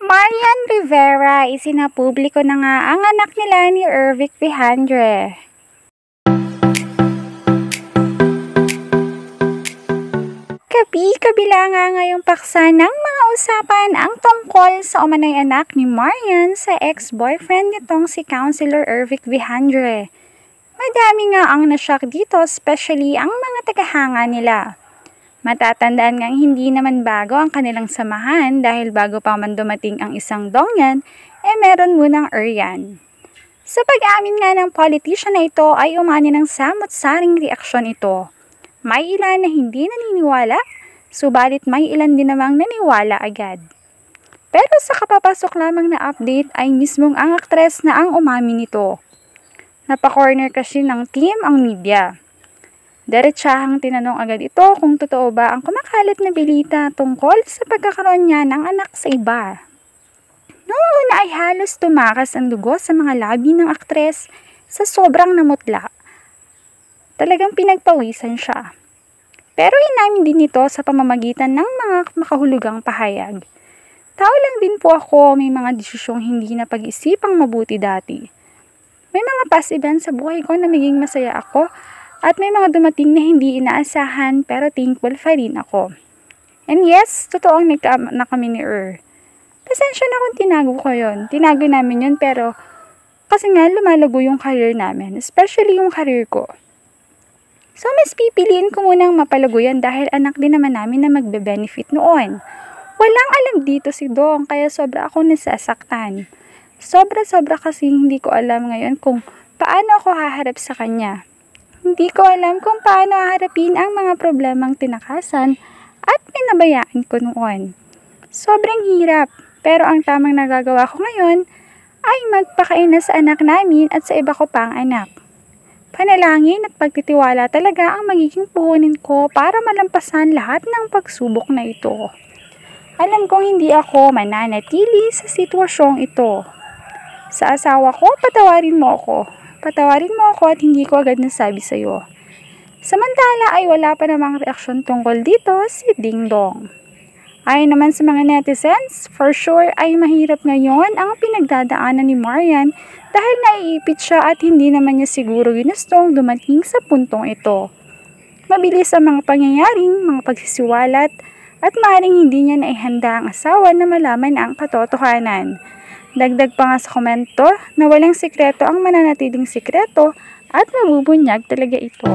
Marian Rivera, isinapubliko na nga ang anak nila ni Ervic Vijandre. Kabila nga ngayong paksa ng mga usapan ang tungkol sa umano'y anak ni Marian sa ex-boyfriend nitong si Councilor Ervic Vijandre. Madami nga ang nashock dito, especially ang mga tagahanga nila. Matatandaan ngang hindi naman bago ang kanilang samahan dahil bago pa man dumating ang isang dongyan, meron munang Eryan. Sa pag-amin nga ng politician na ito ay umani ng samot-saring reaksyon ito. May ilan na hindi naniniwala, subalit may ilan din namang naniwala agad. Pero sa kapapasok lamang na update ay mismong ang aktres na ang umamin nito. Napakorner kasi ng team ang media. Diretsahang tinanong agad ito kung totoo ba ang kumakalat na balita tungkol sa pagkakaroon niya ng anak sa iba. Noong una ay halos tumakas ang dugo sa mga labi ng aktres sa sobrang namutla. Talagang pinagpawisan siya. Pero inamin din ito sa pamamagitan ng mga makahulugang pahayag. Tao lang din po ako, may mga desisyong hindi na pag-isipang mabuti dati. May mga past events sa buhay ko na maging masaya ako at may mga dumating na hindi inaasahan pero thankful pa rin ako. And yes, totoong nagkaanak na kami ni Pasensya na kung tinago ko yun. Tinago namin yun pero kasi nga lumalago yung career namin, especially yung career ko. So mas pipiliin ko munang mapalago yan dahil anak din naman namin na magbe-benefit noon. Walang alam dito si Dong kaya sobra ako nasasaktan. Sobra kasi hindi ko alam ngayon kung paano ako haharap sa kanya. Hindi ko alam kung paano haharapin ang mga problemang tinakasan at pinabayaan ko noon. Sobrang hirap, pero ang tamang nagagawa ko ngayon ay magpakaina sa anak namin at sa iba ko pang anak. Panalangin at pagtitiwala talaga ang magiging puhunin ko para malampasan lahat ng pagsubok na ito. Alam kong hindi ako mananatili sa sitwasyong ito. Sa asawa ko, patawarin mo ako. Patawarin mo ako at hindi ko agad nasabi sa'yo. Samantala ay wala pa namang reaksyon tungkol dito si Ding Dong. Ayon naman sa mga netizens, for sure ay mahirap ngayon ang pinagdadaanan ni Marian dahil naiipit siya at hindi naman niya siguro ginustong dumating sa puntong ito. Mabilis ang mga pangyayaring, mga pagsisiwalat at maaaring hindi niya naihanda ang asawa na malaman ang katotohanan. Dagdag pa nga sa komento na walang sikreto ang mananatiling sikreto at mabubunyag talaga ito.